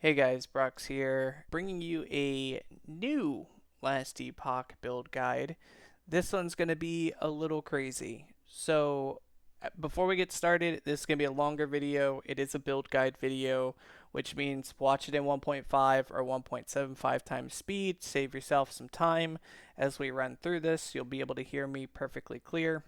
Hey guys, Brox here, bringing you a new Last Epoch build guide. This one's going to be a little crazy. So, before we get started, this is going to be a longer video. It is a build guide video, which means watch it in 1.5 or 1.75 times speed. Save yourself some time as we run through this. You'll be able to hear me perfectly clear.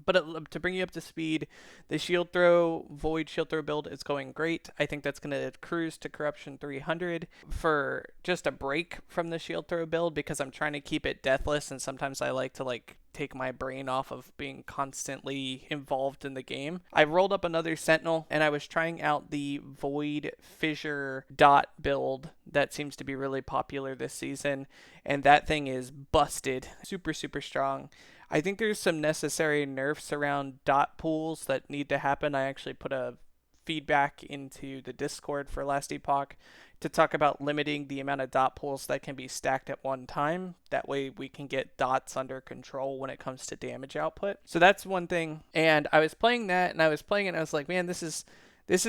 But to bring you up to speed, the Void shield throw build is going great. I think that's going to cruise to Corruption 300 for just a break from the shield throw build because I'm trying to keep it deathless, and sometimes I like to take my brain off of being constantly involved in the game. I rolled up another Sentinel and I was trying out the Void Fissure dot build that seems to be really popular this season, and that thing is busted. Super, super strong. I think there's some necessary nerfs around dot pools that need to happen. I actually put a feedback into the Discord for Last Epoch to talk about limiting the amount of dot pools that can be stacked at one time. That way we can get dots under control when it comes to damage output. So that's one thing. And I was playing that and I was playing it and I was like, man, this is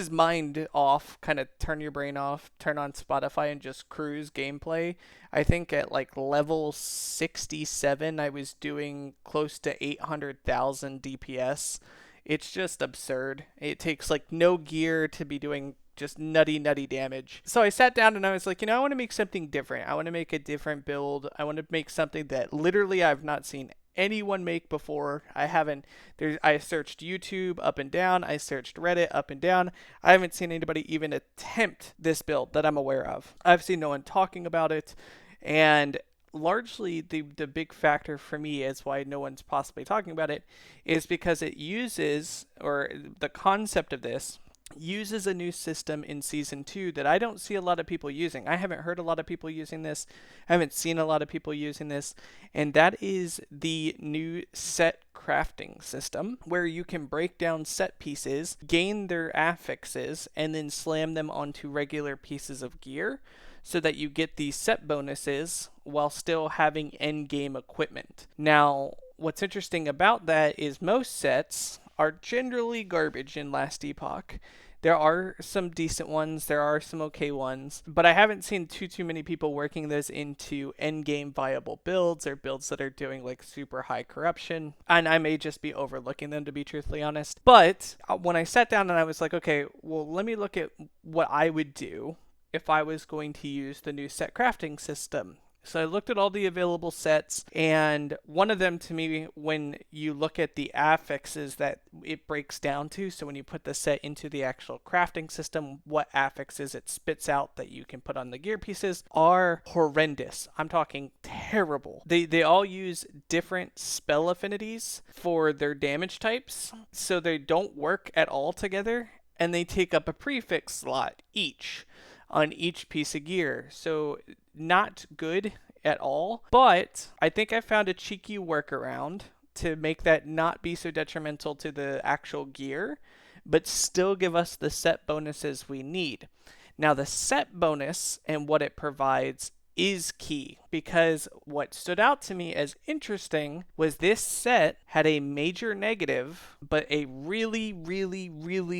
mind off, kind of turn your brain off, turn on Spotify and just cruise gameplay. I think at like level 67, I was doing close to 800,000 DPS. It's just absurd. It takes like no gear to be doing just nutty damage. So I sat down and I was like, I want to make something different. I want to make a different build. I want to make something that literally I've not seen anyone make before. I searched YouTube up and down. I searched Reddit up and down. I haven't seen anybody even attempt this build that I'm aware of. I've seen no one talking about it, and largely the big factor for me is why no one's possibly talking about it is because it uses, or the concept of this uses, a new system in Season 2 that I don't see a lot of people using. I haven't heard a lot of people using this. I haven't seen a lot of people using this. And that is the new set crafting system, where you can break down set pieces, gain their affixes, and then slam them onto regular pieces of gear so that you get these set bonuses while still having end-game equipment. Now, what's interesting about that is most sets are generally garbage in Last Epoch. There are some decent ones, there are some okay ones, but I haven't seen too many people working those into endgame viable builds or builds that are doing like super high corruption, and I may just be overlooking them, to be truthfully honest. But when I sat down and I was like, okay, well, let me look at what I would do if I was going to use the new set crafting system. So I looked at all the available sets, and one of them to me, when you look at the affixes that it breaks down to, so when you put the set into the actual crafting system, what affixes it spits out that you can put on the gear pieces are horrendous. I'm talking terrible. They all use different spell affinities for their damage types, so they don't work at all together, and they take up a prefix slot each on each piece of gear. So not good at all, but I think I found a cheeky workaround to make that not be so detrimental to the actual gear, but still give us the set bonuses we need. Now, the set bonus and what it provides is key, because what stood out to me as interesting was this set had a major negative, but a really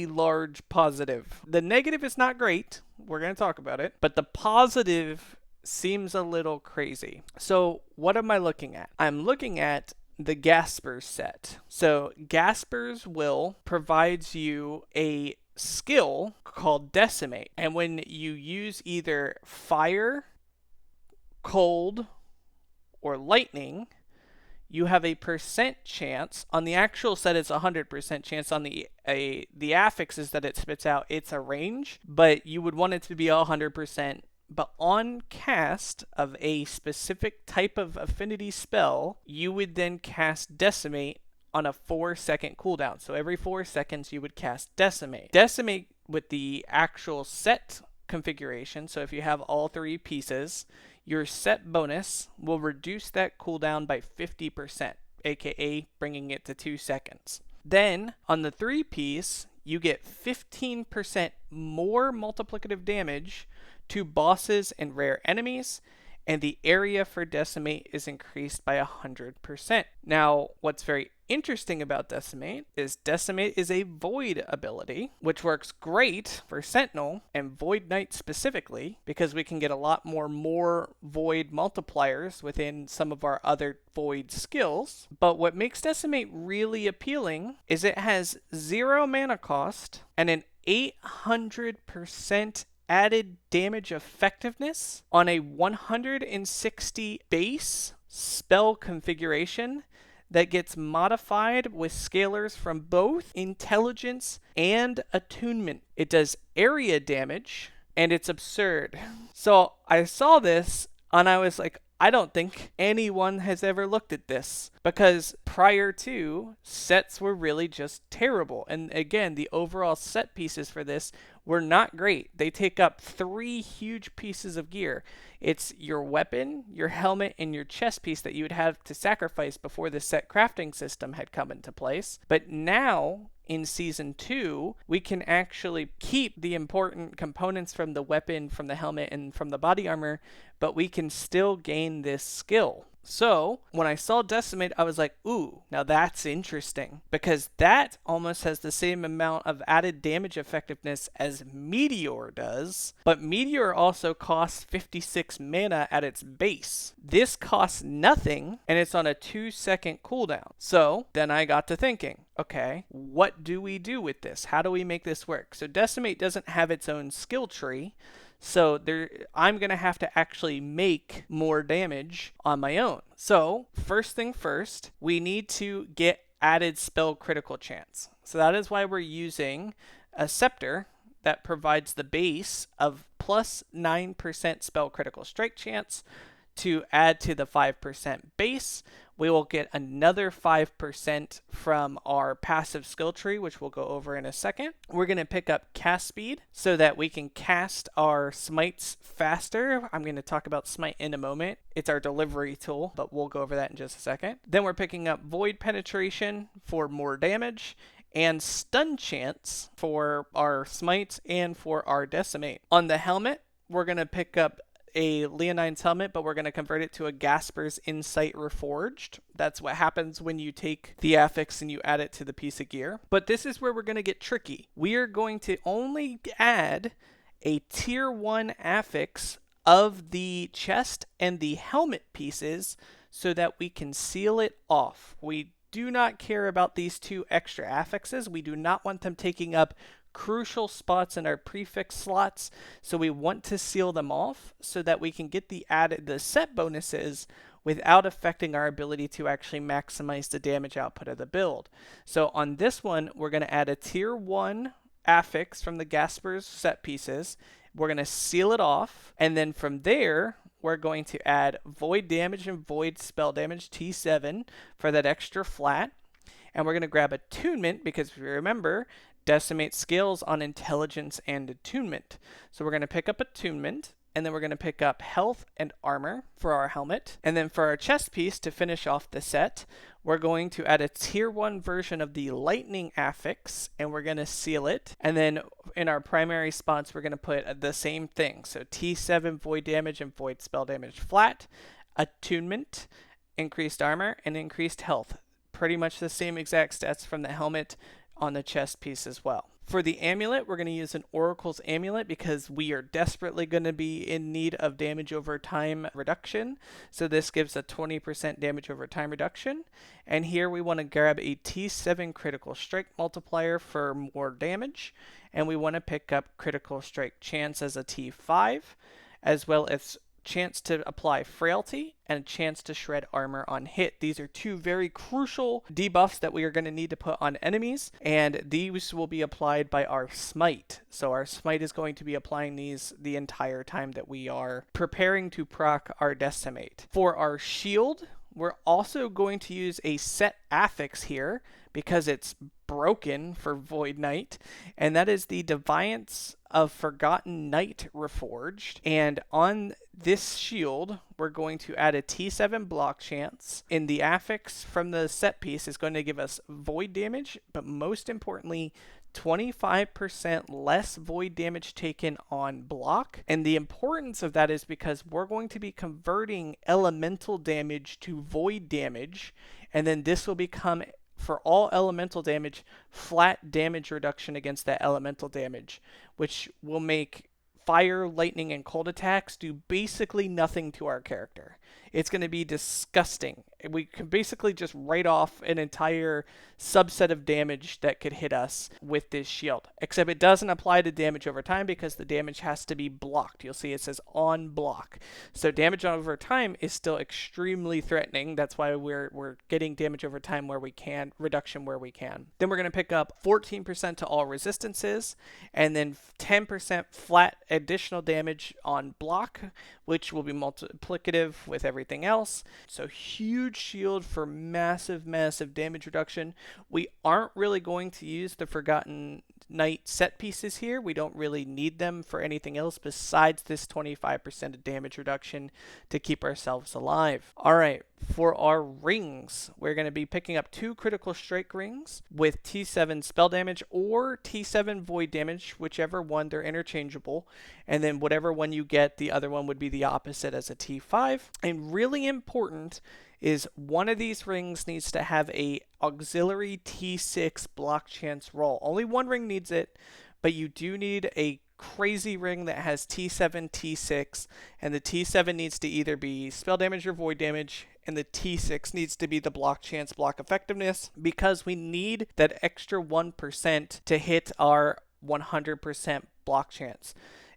large positive. The negative is not great. We're going to talk about it, but the positive seems a little crazy. So what am I looking at? I'm looking at the Gasper set. So Gasper's Will provides you a skill called Decimate, and when you use either fire, cold, or lightning, you have a percent chance. On the actual set, it's 100% chance. On the affixes that it spits out, it's a range, but you would want it to be 100%. But on cast of a specific type of affinity spell, you would then cast Decimate on a 4-second cooldown. So every 4 seconds, you would cast Decimate. Decimate with the actual set configuration, so if you have all 3 pieces, your set bonus will reduce that cooldown by 50%, aka bringing it to 2 seconds. Then, on the 3 piece, you get 15% more multiplicative damage to bosses and rare enemies, and the area for Decimate is increased by 100%. Now, what's very interesting about Decimate is a Void ability, which works great for Sentinel and Void Knight specifically, because we can get a lot more Void multipliers within some of our other Void skills. But what makes Decimate really appealing is it has 0 mana cost and an 800% added damage effectiveness on a 160 base spell configuration that gets modified with scalars from both intelligence and attunement. It does area damage, and it's absurd. So I saw this and I was like, I don't think anyone has ever looked at this, because prior to, sets were really just terrible. And again, the overall set pieces for this were not great. They take up 3 huge pieces of gear. It's your weapon, your helmet, and your chest piece that you would have to sacrifice before the set crafting system had come into place. But now, in Season 2, we can actually keep the important components from the weapon, from the helmet, and from the body armor, but we can still gain this skill. So, when I saw Decimate, I was like, ooh, now that's interesting, because that almost has the same amount of added damage effectiveness as Meteor does, but Meteor also costs 56 mana at its base. This costs nothing, and it's on a 2-second cooldown. So, then I got to thinking, okay, what do we do with this? How do we make this work? So, Decimate doesn't have its own skill tree, so I'm going to have to actually make more damage on my own. So first thing first, we need to get added spell critical chance. So that is why we're using a scepter that provides the base of plus 9% spell critical strike chance. To add to the 5% base, we will get another 5% from our passive skill tree, which we'll go over in a second. We're going to pick up cast speed so that we can cast our smites faster. I'm going to talk about Smite in a moment. It's our delivery tool, but we'll go over that in just a second. Then we're picking up void penetration for more damage, and stun chance for our smites and for our decimate. On the helmet, we're going to pick up a Leonine's helmet, but we're going to convert it to a Gasper's Insight Reforged. That's what happens when you take the affix and you add it to the piece of gear. But this is where we're going to get tricky. We are going to only add a tier 1 affix of the chest and the helmet pieces so that we can seal it off. We do not care about these 2 extra affixes. We do not want them taking up crucial spots in our prefix slots, so we want to seal them off so that we can get the set bonuses without affecting our ability to actually maximize the damage output of the build. So on this one, we're going to add a tier 1 affix from the Gasper's set pieces. We're going to seal it off, and then from there, we're going to add void damage and void spell damage T7 for that extra flat. And we're going to grab attunement, because if you remember, Decimate scales on intelligence and attunement. So we're going to pick up attunement, and then we're going to pick up health and armor for our helmet. And then for our chest piece, to finish off the set, we're going to add a tier 1 version of the lightning affix, and we're going to seal it. And then in our primary spots, we're going to put the same thing. So T7 void damage and void spell damage flat, attunement, increased armor, and increased health. Pretty much the same exact stats from the helmet on the chest piece as well. For the amulet, we're going to use an Oracle's amulet because we are desperately going to be in need of damage over time reduction. So this gives a 20% damage over time reduction. And here we want to grab a T7 critical strike multiplier for more damage. And we want to pick up critical strike chance as a T5, as well as chance to apply frailty and a chance to shred armor on hit. These are 2 very crucial debuffs that we are going to need to put on enemies, and these will be applied by our smite. So our smite is going to be applying these the entire time that we are preparing to proc our decimate. For our shield, we're also going to use a set affix here because it's broken for Void Knight, and that is the Defiance of Forgotten Knight Reforged. And on this shield, we're going to add a T7 block chance. And the affix from the set piece is going to give us void damage, but most importantly, 25% less void damage taken on block. And the importance of that is because we're going to be converting elemental damage to void damage, and then this will become, for all elemental damage, flat damage reduction against that elemental damage, which will make fire, lightning, and cold attacks do basically nothing to our character. It's going to be disgusting. We can basically just write off an entire subset of damage that could hit us with this shield. Except it doesn't apply to damage over time because the damage has to be blocked. You'll see it says on block. So damage over time is still extremely threatening. That's why we're getting damage over time where we can, reduction where we can. Then we're going to pick up 14% to all resistances, and then 10% flat additional damage on block, which will be multiplicative with everything else. So huge shield for massive damage reduction. We aren't really going to use the Forgotten Knight set pieces here. We don't really need them for anything else besides this 25% of damage reduction to keep ourselves alive. Alright, for our rings, we're going to be picking up 2 critical strike rings with T7 spell damage or T7 void damage, whichever one. They're interchangeable, and then whatever one you get, the other one would be the opposite as a T5. And really important is one of these rings needs to have a auxiliary T6 block chance roll. Only one ring needs it, but you do need a crazy ring that has T7, T6, and the T7 needs to either be spell damage or void damage, and the T6 needs to be the block chance, block effectiveness, because we need that extra 1% to hit our 100% block chance.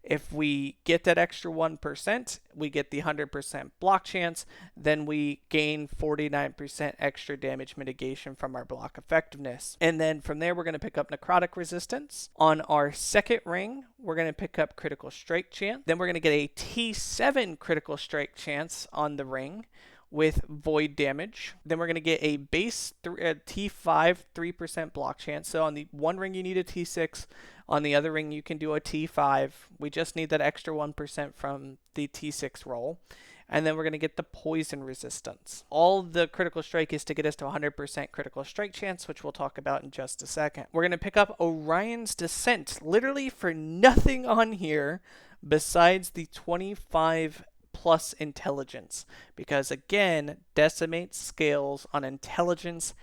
If we get that extra 1%, we get the 100% block chance, then we gain 49% extra damage mitigation from our block effectiveness. And then from there, we're going to pick up necrotic resistance. On our second ring, we're going to pick up critical strike chance. Then we're going to get a T7 critical strike chance on the ring with void damage. Then we're going to get a base T5 3% block chance. So on the one ring you need a T6, on the other ring you can do a T5. We just need that extra 1% from the T6 roll. And then we're going to get the poison resistance. All the critical strike is to get us to 100% critical strike chance, which we'll talk about in just a second. We're going to pick up Orion's Descent, literally for nothing on here besides the 25 plus intelligence, because again, Decimate scales on intelligence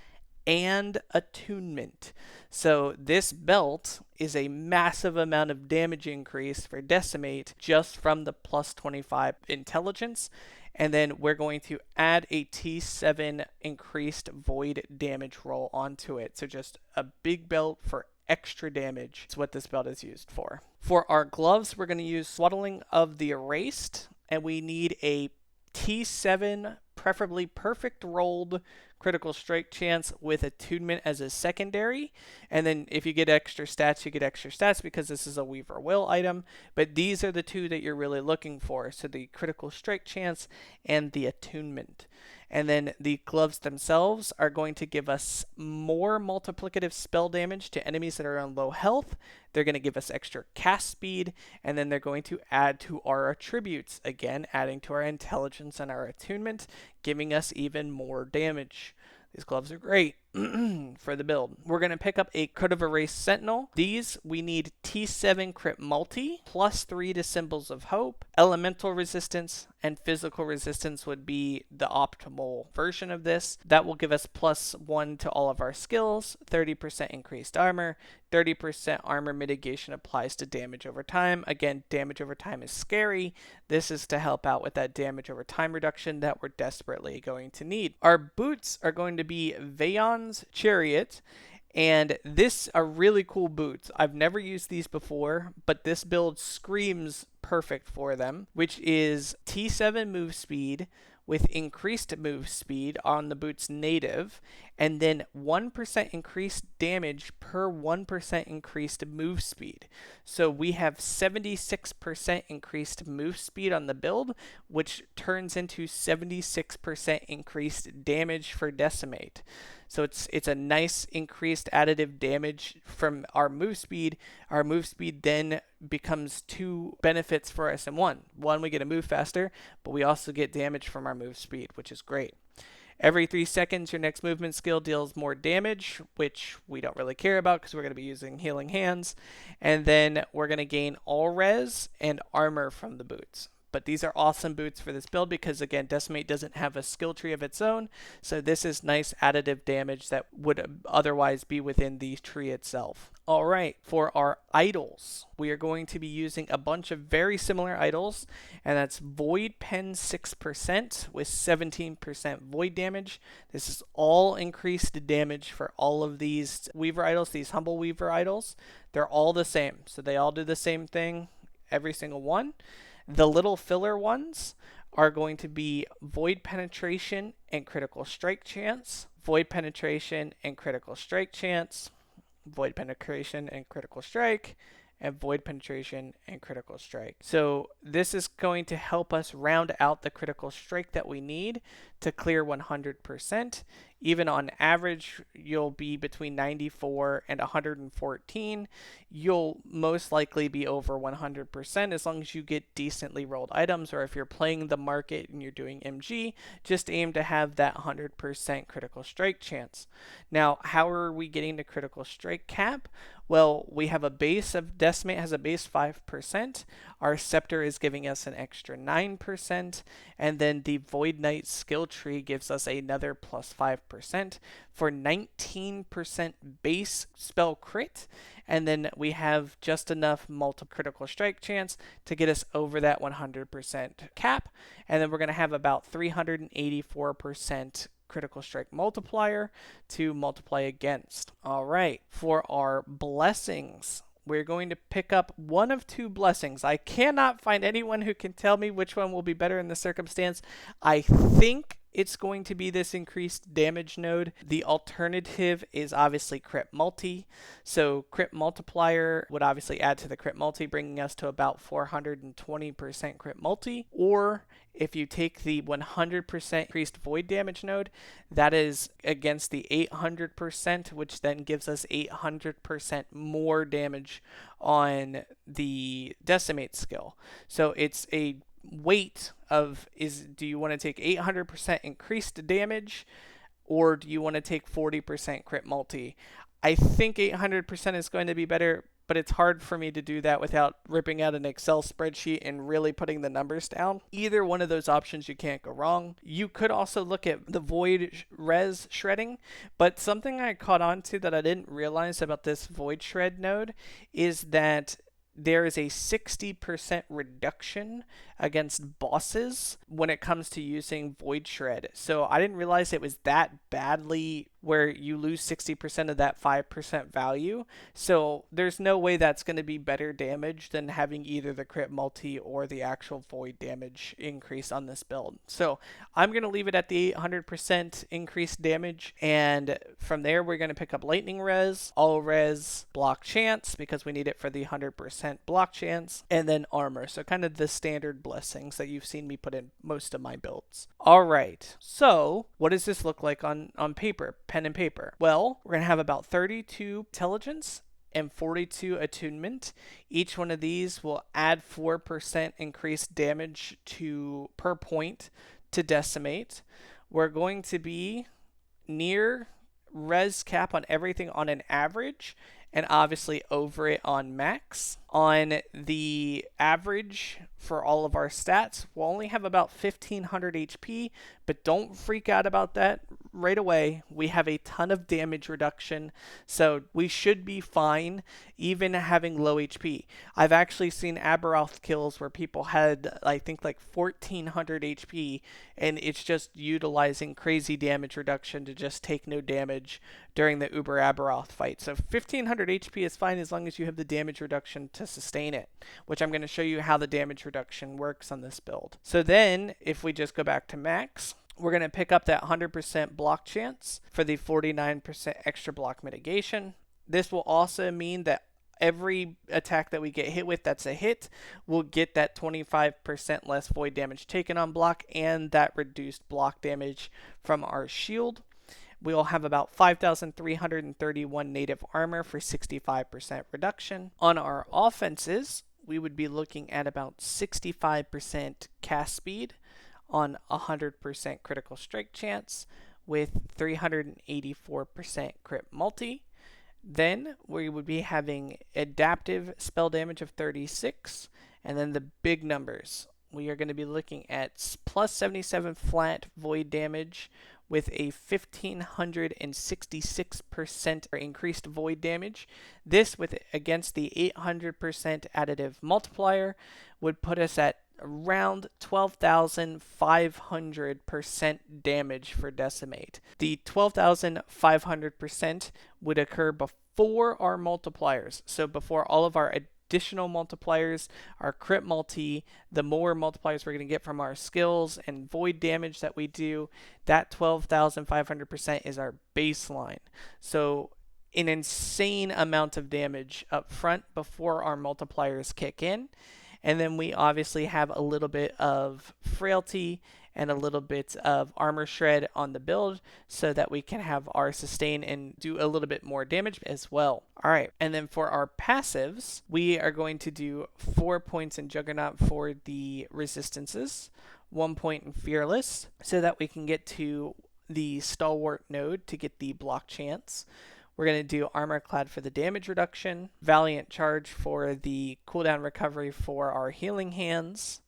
and attunement. So this belt is a massive amount of damage increase for Decimate just from the plus 25 intelligence. And then we're going to add a T7 increased void damage roll onto it. So just a big belt for extra damage. That's what this belt is used for. For our gloves, we're going to use Swaddling of the Erased, and we need a T7, preferably perfect rolled critical strike chance with attunement as a secondary. And then if you get extra stats, you get extra stats because this is a Weaver Will item. But these are the two that you're really looking for. So the critical strike chance and the attunement. And then the gloves themselves are going to give us more multiplicative spell damage to enemies that are on low health. They're going to give us extra cast speed, and then they're going to add to our attributes, again adding to our intelligence and our attunement, giving us even more damage. These gloves are great for the build. We're going to pick up a Code of Erased Sentinel. These, we need T7 crit multi, plus 3 to Symbols of Hope. Elemental resistance and physical resistance would be the optimal version of this. That will give us plus 1 to all of our skills, 30% increased armor, 30% armor mitigation applies to damage over time. Again, damage over time is scary. This is to help out with that damage over time reduction that we're desperately going to need. Our boots are going to be Veon's Chariot, and this are really cool boots. I've never used these before, but this build screams perfect for them, which is T7 move speed with increased move speed on the boot's native, and then 1% increased damage per 1% increased move speed. So we have 76% increased move speed on the build, which turns into 76% increased damage for Decimate. So it's a nice increased additive damage from our move speed. Our move speed then becomes two benefits for us in one. One, we get to move faster, but we also get damage from our move speed, which is great. Every 3 seconds, your next movement skill deals more damage, which we don't really care about because we're going to be using Healing Hands. And then we're going to gain all res and armor from the boots. But these are awesome boots for this build because, again, Decimate doesn't have a skill tree of its own. So this is nice additive damage that would otherwise be within the tree itself. All right, for our idols, we are going to be using a bunch of very similar idols, and that's Void Pen 6% with 17% void damage. This is all increased damage for all of these Weaver idols, these Humble Weaver idols. They're all the same, so they all do the same thing, every single one. The little filler ones are going to be Void Penetration and Critical Strike Chance, Void Penetration and Critical Strike Chance, Void Penetration and Critical Strike, and Void Penetration and Critical Strike. So this is going to help us round out the Critical Strike that we need to clear 100%. Even on average, you'll be between 94 and 114. You'll most likely be over 100% as long as you get decently rolled items, or if you're playing the market and you're doing MG, just aim to have that 100% critical strike chance. Now, how are we getting the critical strike cap? Well, we have a base of Decimate has a base 5%. Our Scepter is giving us an extra 9%, and then the Void Knight skill tree gives us another plus 5% for 19% base spell crit, and then we have just enough critical strike chance to get us over that 100% cap, and then we're going to have about 384% critical strike multiplier to multiply against. All right, for our blessings, we're going to pick up one of two blessings. I cannot find anyone who can tell me which one will be better in this circumstance. I think it's going to be this increased damage node. The alternative is obviously crit multi. So crit multiplier would obviously add to the crit multi, bringing us to about 420% crit multi. Or if you take the 100% increased void damage node, that is against the 800%, which then gives us 800% more damage on the Decimate skill. So it's a weight of do you want to take 800% increased damage, or do you want to take 40% crit multi? I think 800% is going to be better, but it's hard for me to do that without ripping out an Excel spreadsheet and really putting the numbers down. Either one of those options, you can't go wrong. You could also look at the void res shredding, but something I caught on to that I didn't realize about this void shred node is that there is a 60% reduction against bosses when it comes to using Void Shred. So I didn't realize it was that badly where you lose 60% of that 5% value. So there's no way that's going to be better damage than having either the crit multi or the actual void damage increase on this build. So I'm going to leave it at the 800% increased damage. And from there, we're going to pick up Lightning Res, All Res, Block Chance, because we need it for the 100% block chance, and then Armor. So kind of the standard blessings that you've seen me put in most of my builds. All right, so what does this look like on paper, pen and paper? Well, we're going to have about 32 intelligence and 42 attunement. Each one of these will add 4% increased damage per point to Decimate. We're going to be near res cap on everything on an average, and obviously over it on max. On the average for all of our stats, we'll only have about 1500 HP, but don't freak out about that right away. We have a ton of damage reduction, so we should be fine even having low HP. I've actually seen Aberoth kills where people had, I think, like 1400 HP, and it's just utilizing crazy damage reduction to just take no damage during the Uber Aberoth fight. So 1500 HP is fine as long as you have the damage reduction to sustain it, which I'm going to show you how the damage reduction works on this build. So then if we just go back to max, We're going to pick up that 100% block chance for the 49% extra block mitigation. This will also mean that every attack that we get hit with that's a hit will get that 25% less void damage taken on block and that reduced block damage from our shield. We'll have about 5,331 native armor for 65% reduction. On our offenses, we would be looking at about 65% cast speed on 100% critical strike chance with 384% crit multi. Then we would be having adaptive spell damage of 36, and then the big numbers. We are going to be looking at plus 77 flat void damage with a 1,566% increased void damage. This, with against the 800% additive multiplier, would put us at around 12,500% damage for Decimate. The 12,500% would occur before our multipliers, so before all of our additional multipliers, our crit multi, the more multipliers we're going to get from our skills and void damage that we do. That 12,500% is our baseline. So an insane amount of damage up front before our multipliers kick in. And then we obviously have a little bit of frailty and a little bit of armor shred on the build so that we can have our sustain and do a little bit more damage as well. All right, and then for our passives, we are going to do 4 points in Juggernaut for the resistances, 1 point in Fearless so that we can get to the Stalwart node to get the block chance. We're going to do Armor Clad for the damage reduction, Valiant Charge for the cooldown recovery for our healing hands,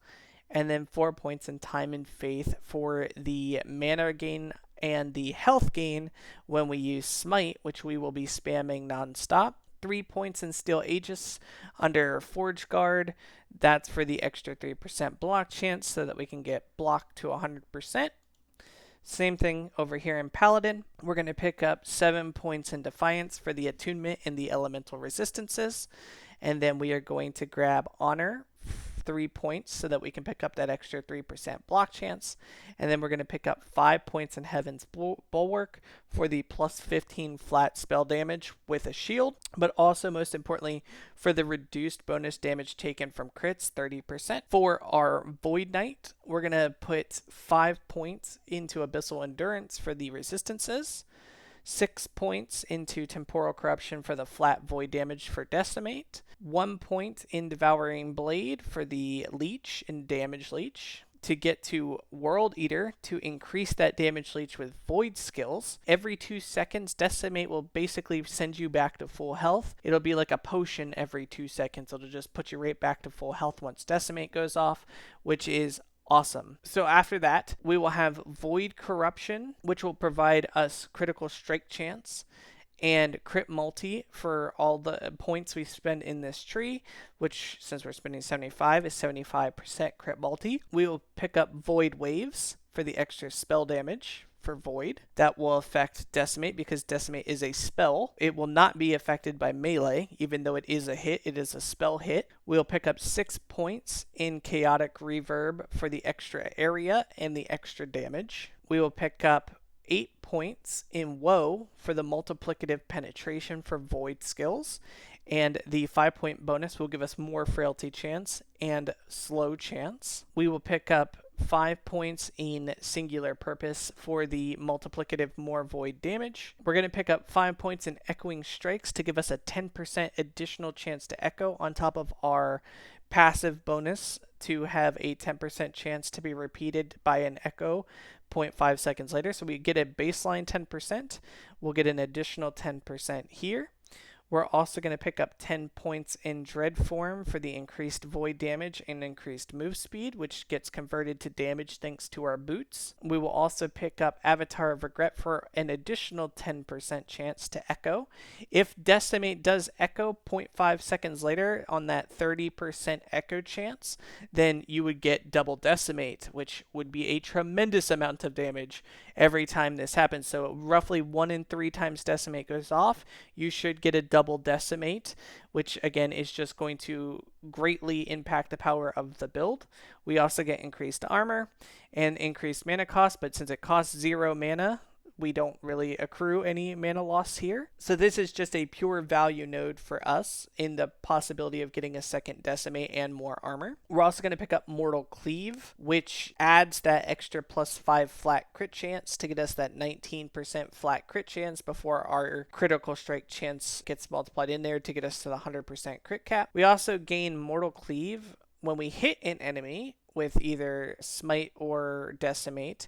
and then 4 points in Time and Faith for the mana gain and the health gain when we use Smite, which we will be spamming nonstop. 3 points in Steel Aegis under Forge Guard. That's for the extra 3% block chance so that we can get blocked to 100%. Same thing over here in Paladin. We're going to pick up 7 points in Defiance for the attunement and the elemental resistances. And then we are going to grab Honor, 3 points, so that we can pick up that extra 3% block chance. And then we're going to pick up 5 points in Heaven's Bulwark for the plus 15 flat spell damage with a shield. But also, most importantly, for the reduced bonus damage taken from crits, 30%. For our Void Knight, we're going to put 5 points into Abyssal Endurance for the resistances. 6 points into Temporal Corruption for the flat void damage for Decimate. 1 point in Devouring Blade for the Leech and Damage Leech. To get to World Eater to increase that damage leech with void skills. Every 2 seconds, Decimate will basically send you back to full health. It'll be like a potion every 2 seconds. It'll just put you right back to full health once Decimate goes off, which is awesome. So after that, we will have Void Corruption, which will provide us critical strike chance and crit multi for all the points we spend in this tree, which, since we're spending 75, is 75% crit multi. We will pick up Void Waves for the extra spell damage for Void. That will affect Decimate because Decimate is a spell. It will not be affected by melee, even though it is a hit. It is a spell hit. We'll pick up 6 points in Chaotic Reverb for the extra area and the extra damage. We will pick up 8 points in Woe for the multiplicative penetration for void skills, and the 5-point bonus will give us more frailty chance and slow chance. We will pick up 5 points in Singular Purpose for the multiplicative more void damage. We're going to pick up 5 points in Echoing Strikes to give us a 10% additional chance to echo on top of our passive bonus to have a 10% chance to be repeated by an echo 0.5 seconds later. So we get a baseline 10%. We'll get an additional 10% here. We're also going to pick up 10 points in Dread Form for the increased void damage and increased move speed, which gets converted to damage thanks to our boots. We will also pick up Avatar of Regret for an additional 10% chance to echo. If Decimate does echo 0.5 seconds later on that 30% echo chance, then you would get double Decimate, which would be a tremendous amount of damage every time this happens. So roughly 1 in 3 times Decimate goes off, you should get a double Decimate, which again is just going to greatly impact the power of the build. We also get increased armor and increased mana cost, but since it costs 0 mana, we don't really accrue any mana loss here. So this is just a pure value node for us in the possibility of getting a second Decimate and more armor. We're also going to pick up Mortal Cleave, which adds that extra +5 flat crit chance to get us that 19% flat crit chance before our critical strike chance gets multiplied in there to get us to the 100% crit cap. We also gain Mortal Cleave when we hit an enemy with either Smite or Decimate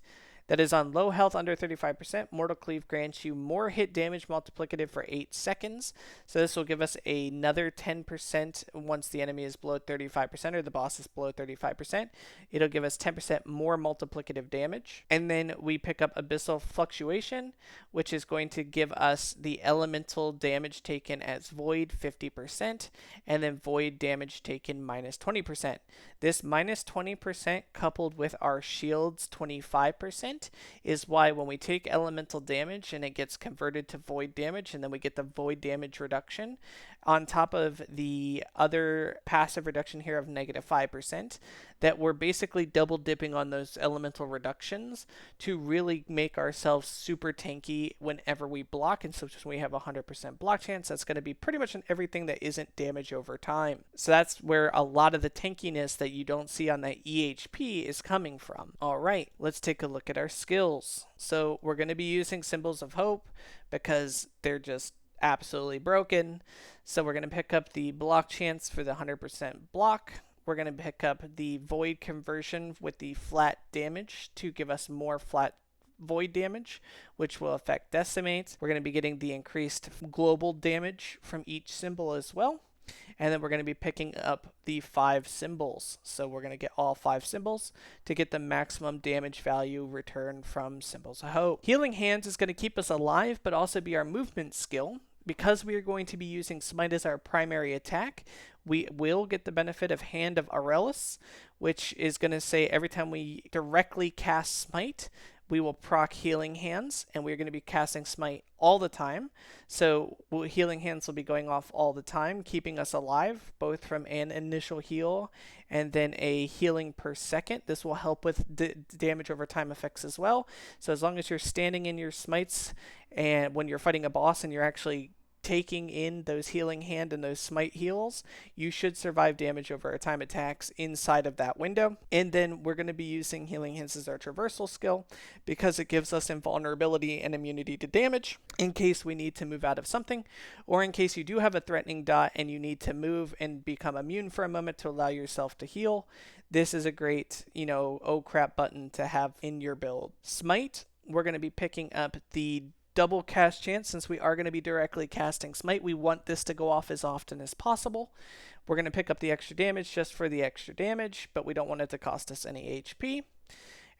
that is on low health under 35%. Mortal Cleave grants you more hit damage multiplicative for 8 seconds. So this will give us another 10% once the enemy is below 35% or the boss is below 35%. It'll give us 10% more multiplicative damage. And then we pick up Abyssal Fluctuation, which is going to give us the elemental damage taken as Void 50%, and then Void damage taken -20%. This -20% coupled with our shields 25% is why when we take elemental damage and it gets converted to void damage, and then we get the void damage reduction on top of the other passive reduction here of -5%, that we're basically double dipping on those elemental reductions to really make ourselves super tanky whenever we block. And so just when we have a 100% block chance, that's going to be pretty much on everything that isn't damage over time. So that's where a lot of the tankiness that you don't see on that EHP is coming from. All right, let's take a look at our skills. So we're going to be using Symbols of Hope because they're just absolutely broken. So we're going to pick up the block chance for the 100% block. We're going to pick up the void conversion with the flat damage to give us more flat void damage, which will affect Decimate. We're going to be getting the increased global damage from each symbol as well. And then we're going to be picking up the 5 symbols. So we're going to get all 5 symbols to get the maximum damage value return from Symbols of Hope. Healing Hands is going to keep us alive, but also be our movement skill. Because we are going to be using Smite as our primary attack, we will get the benefit of Hand of Aurelis, which is going to say every time we directly cast Smite, we will proc Healing Hands, and we're going to be casting Smite all the time. So Healing Hands will be going off all the time, keeping us alive, both from an initial heal and then a healing per second. This will help with damage over time effects as well. So as long as you're standing in your Smites and when you're fighting a boss and you're actually taking in those Healing Hand and those Smite heals, you should survive damage over a time attacks inside of that window. And then we're going to be using Healing Hands as our traversal skill because it gives us invulnerability and immunity to damage in case we need to move out of something, or in case you do have a threatening dot and you need to move and become immune for a moment to allow yourself to heal. This is a great, oh crap button to have in your build. Smite, we're going to be picking up the double cast chance. Since we are going to be directly casting Smite, we want this to go off as often as possible. We're going to pick up the extra damage just for the extra damage, but we don't want it to cost us any HP.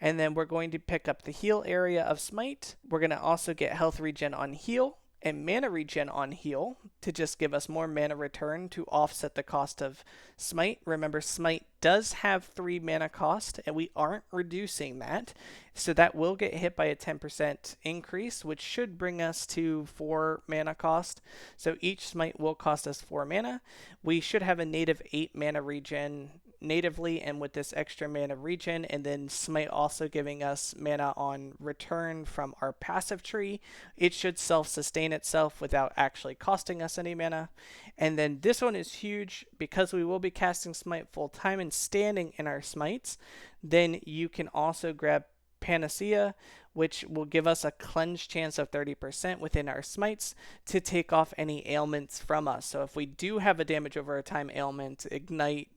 And then we're going to pick up the heal area of Smite. We're going to also get health regen on heal and mana regen on heal to just give us more mana return to offset the cost of Smite. Remember, Smite does have 3 mana cost, and we aren't reducing that. So that will get hit by a 10% increase, which should bring us to 4 mana cost. So each Smite will cost us 4 mana. We should have a native 8 mana regen natively and with this extra mana regen, and then Smite also giving us mana on return from our passive tree. It should self-sustain itself without actually costing us any mana. And then this one is huge because we will be casting Smite full time and standing in our Smites. Then you can also grab Panacea, which will give us a cleanse chance of 30% within our Smites to take off any ailments from us. So if we do have a damage over a time ailment, ignite,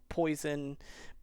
poison,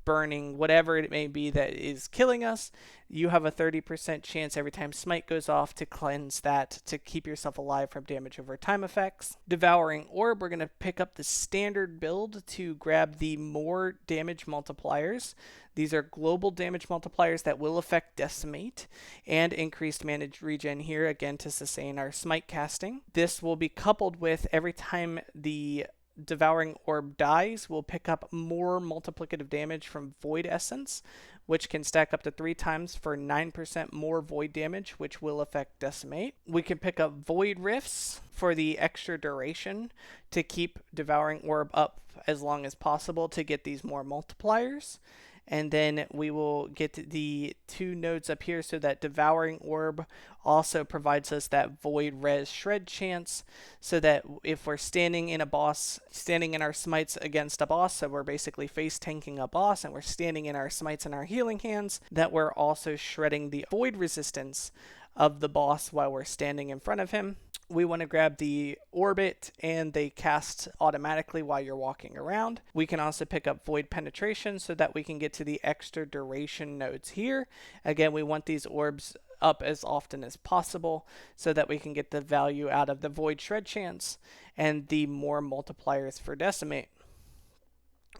burning, whatever it may be that is killing us, you have a 30% chance every time Smite goes off to cleanse that to keep yourself alive from damage over time effects. Devouring Orb, we're going to pick up the standard build to grab the more damage multipliers. These are global damage multipliers that will affect Decimate and increased mana regen here again to sustain our Smite casting. This will be coupled with every time the Devouring Orb dies, we'll pick up more multiplicative damage from Void Essence, which can stack up to 3 times for 9% more void damage, which will affect Decimate. We can pick up Void Rifts for the extra duration to keep Devouring Orb up as long as possible to get these more multipliers. And then we will get the 2 nodes up here, so that Devouring Orb also provides us that Void Res Shred chance, so that if we're standing in our smites against a boss, so we're basically face tanking a boss and we're standing in our smites and our healing hands, that we're also shredding the void resistance of the boss while we're standing in front of him. We want to grab the Orbit, and they cast automatically while you're walking around. We can also pick up Void Penetration so that we can get to the extra duration nodes here. Again, we want these orbs up as often as possible so that we can get the value out of the Void Shred chance and the more multipliers for Decimate.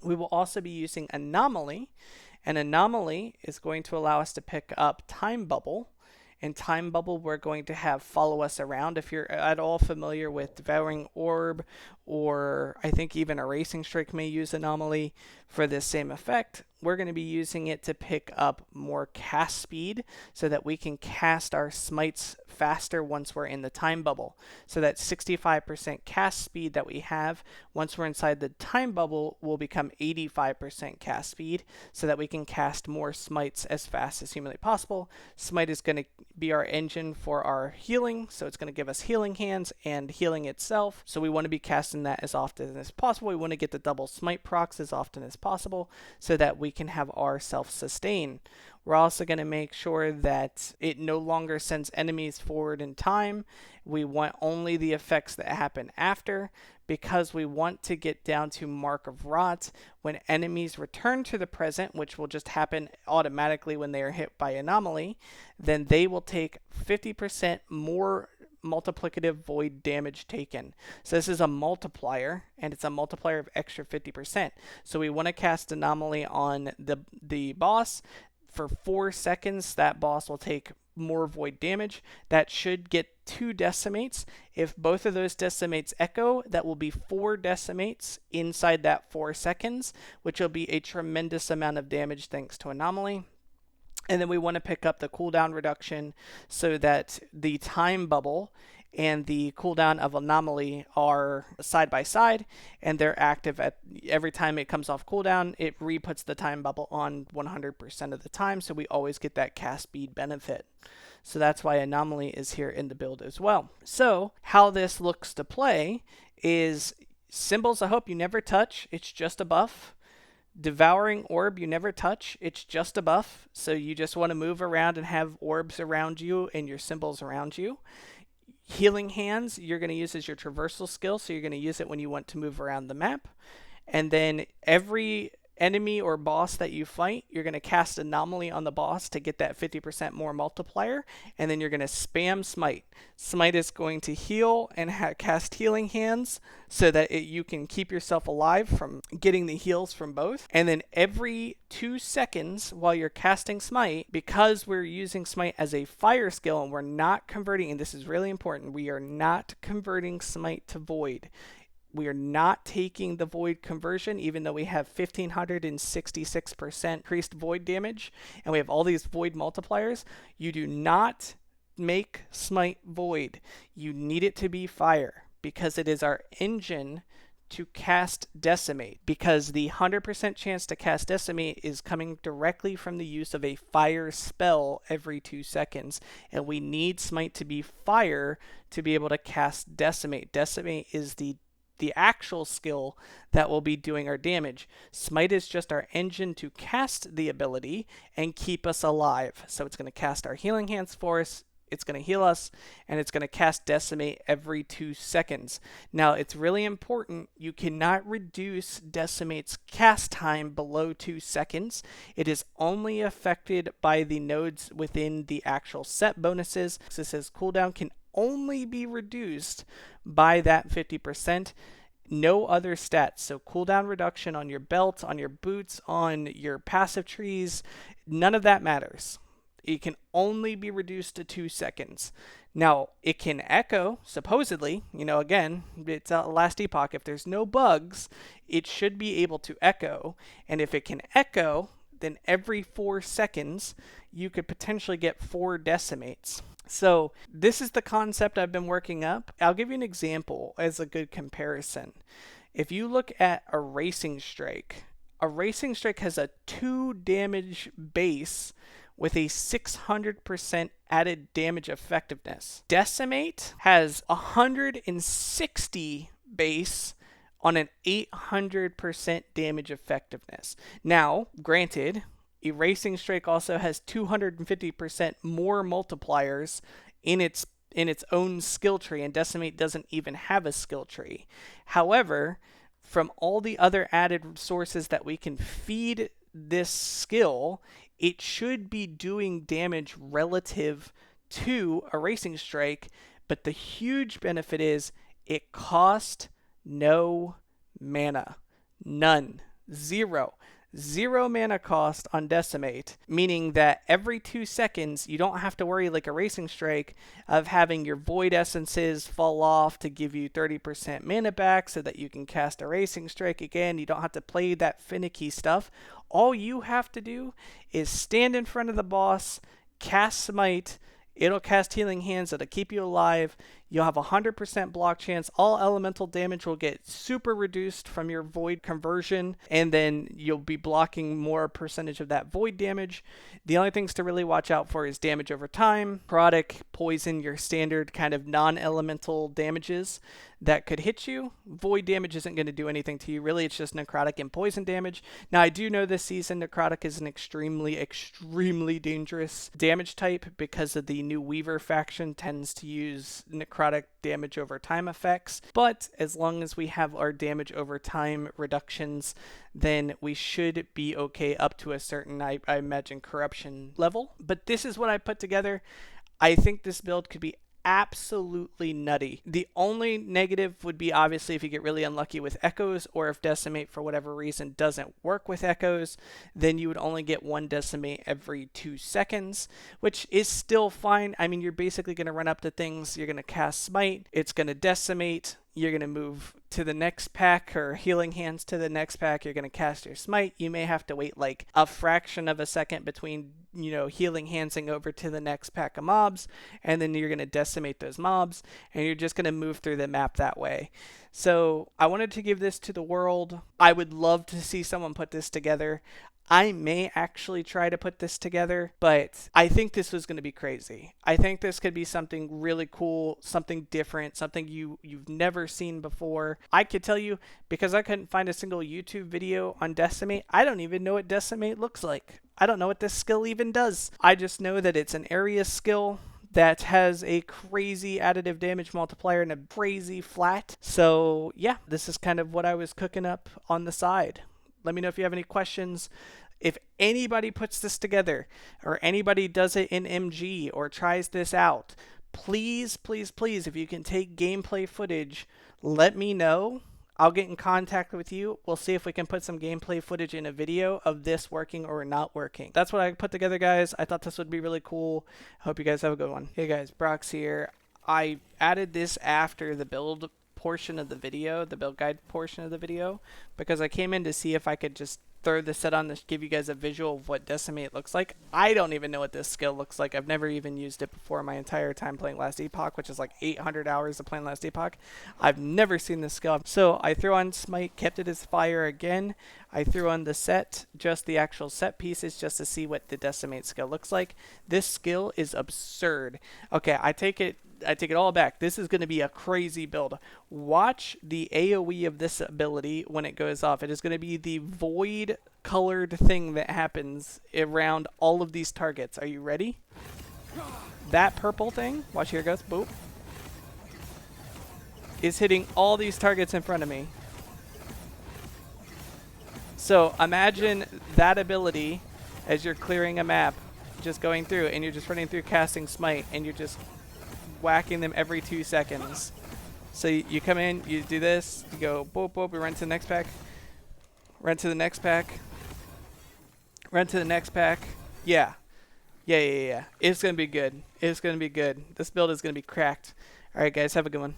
We will also be using Anomaly, and Anomaly is going to allow us to pick up Time Bubble. And Time Bubble we're going to have follow us around. If you're at all familiar with Devouring Orb, or I think even Erasing Strike may use Anomaly for this same effect, we're going to be using it to pick up more cast speed so that we can cast our smites faster once we're in the Time Bubble. So that 65% cast speed that we have once we're inside the Time Bubble will become 85% cast speed so that we can cast more smites as fast as humanly possible. Smite is going to be our engine for our healing, so it's going to give us healing hands and healing itself. So we want to be casting that as often as possible. We want to get the double smite procs as often as possible so that we can have our self-sustain. We're also going to make sure that it no longer sends enemies forward in time. We want only the effects that happen after, because we want to get down to Mark of Rot. When enemies return to the present, which will just happen automatically when they are hit by Anomaly, then they will take 50% more multiplicative void damage taken. So this is a multiplier, and it's a multiplier of extra 50%. So we want to cast Anomaly on the boss. For 4 seconds, that boss will take more void damage. That should get 2 decimates. If both of those decimates echo, that will be 4 decimates inside that 4 seconds, which will be a tremendous amount of damage thanks to Anomaly. And then we want to pick up the cooldown reduction so that the Time Bubble and the cooldown of Anomaly are side by side, and they're active at every time it comes off cooldown. It re-puts the Time Bubble on 100% of the time, so we always get that cast speed benefit. So that's why Anomaly is here in the build as well. So how this looks to play is Symbols of Hope you never touch, it's just a buff. Devouring Orb you never touch, it's just a buff, so you just want to move around and have orbs around you and your symbols around you. Healing Hands you're going to use as your traversal skill, so you're going to use it when you want to move around the map. And then every enemy or boss that you fight, you're going to cast Anomaly on the boss to get that 50% more multiplier, and then you're going to spam Smite. Smite is going to heal and cast Healing Hands so that you can keep yourself alive from getting the heals from both. And then every 2 seconds while you're casting Smite, because we're using Smite as a fire skill and we're not converting, and this is really important, we are not converting Smite to Void. We are not taking the void conversion, even though we have 1,566% increased void damage, and we have all these void multipliers. You do not make Smite void. You need it to be fire, because it is our engine to cast Decimate, because the 100% chance to cast Decimate is coming directly from the use of a fire spell every 2 seconds, and we need Smite to be fire to be able to cast Decimate. Decimate is the actual skill that will be doing our damage. Smite is just our engine to cast the ability and keep us alive. So it's going to cast our Healing Hands for us, it's going to heal us, and it's going to cast Decimate every 2 seconds. Now, it's really important, you cannot reduce Decimate's cast time below 2 seconds. It is only affected by the nodes within the actual set bonuses. So it says cooldown can only be reduced by that 50%. No other stats. So cooldown reduction on your belt, on your boots, on your passive trees, none of that matters. It can only be reduced to 2 seconds. Now, it can echo, supposedly, you know, again, it's a last epoch. If there's no bugs, it should be able to echo. And if it can echo, then every 4 seconds, you could potentially get 4 decimates. So this is the concept I've been working up. I'll give you an example as a good comparison. If you look at a racing strike has a 2 damage base with a 600% added damage effectiveness. Decimate has 160 base on an 800% damage effectiveness. Now, granted, a racing strike also has 250% more multipliers in its own skill tree, and Decimate doesn't even have a skill tree. However, from all the other added sources that we can feed this skill, it should be doing damage relative to a racing strike, but the huge benefit is it costs no mana. None. Zero mana cost on Decimate, meaning that every 2 seconds you don't have to worry like a racing strike of having your void essences fall off to give you 30% mana back so that you can cast a racing strike again. You don't have to play that finicky stuff. All you have to do is stand in front of the boss, cast Smite. It'll cast Healing Hands. It'll keep you alive. You'll have 100% block chance. All elemental damage will get super reduced from your void conversion, and then you'll be blocking more percentage of that void damage. The only things to really watch out for is damage over time, necrotic, poison, your standard kind of non-elemental damages that could hit you. Void damage isn't going to do anything to you. Really, it's just necrotic and poison damage. Now, I do know this season necrotic is an extremely dangerous damage type because of the new Weaver faction tends to use necrotic damage over time effects. But as long as we have our damage over time reductions, then we should be okay up to a certain, I imagine, corruption level. But this is what I put together. I think this build could be absolutely nutty. The only negative would be obviously if you get really unlucky with echoes, or if Decimate for whatever reason doesn't work with echoes, then you would only get 1 Decimate every 2 seconds, which is still fine. I mean, you're basically going to run up to things, you're going to cast Smite, it's going to Decimate, you're going to move to the next pack, or Healing Hands to the next pack, you're going to cast your Smite. You may have to wait like a fraction of a second between, you know, Healing Handsing over to the next pack of mobs, and then you're going to decimate those mobs, and you're just going to move through the map that way. So I wanted to give this to the world. I would love to see someone put this together. I may actually try to put this together, but I think this was going to be crazy. I think this could be something really cool, something different, something you've never seen before. I could tell you, because I couldn't find a single YouTube video on Decimate, I don't even know what Decimate looks like. I don't know what this skill even does. I just know that it's an area skill that has a crazy additive damage multiplier and a crazy flat. So yeah, this is kind of what I was cooking up on the side. Let me know if you have any questions. If anybody puts this together, or anybody does it in MG or tries this out, please, please, please, if you can take gameplay footage, let me know. I'll get in contact with you. We'll see if we can put some gameplay footage in a video of this working or not working. That's what I put together, guys. I thought this would be really cool. I hope you guys have a good one. Hey guys, Brox here. I added this after the build portion of the video, the build guide portion of the video, because I came in to see if I could just throw this set on to give you guys a visual of what Decimate looks like. I don't even know what this skill looks like. I've never even used it before my entire time playing Last Epoch, which is like 800 hours of playing Last Epoch. I've never seen this skill. So I threw on Smite, kept it as fire again. I threw on the set, just the actual set pieces, just to see what the Decimate skill looks like. This skill is absurd. Okay, I take it all back. This is going to be a crazy build. Watch the AoE of this ability when it goes off. It is going to be the void colored thing that happens around all of these targets. Are you ready? That purple thing, watch, here it goes, boop, is hitting all these targets in front of me. So imagine that ability as you're clearing a map, just going through, and you're just running through casting Smite, and you're just whacking them every 2 seconds. So you come in, you do this, you go boop boop, you run to the next pack, run to the next pack, run to the next pack. Yeah, Yeah, yeah, yeah. It's gonna be good. It's gonna be good. This build is gonna be cracked. All right, guys, have a good one.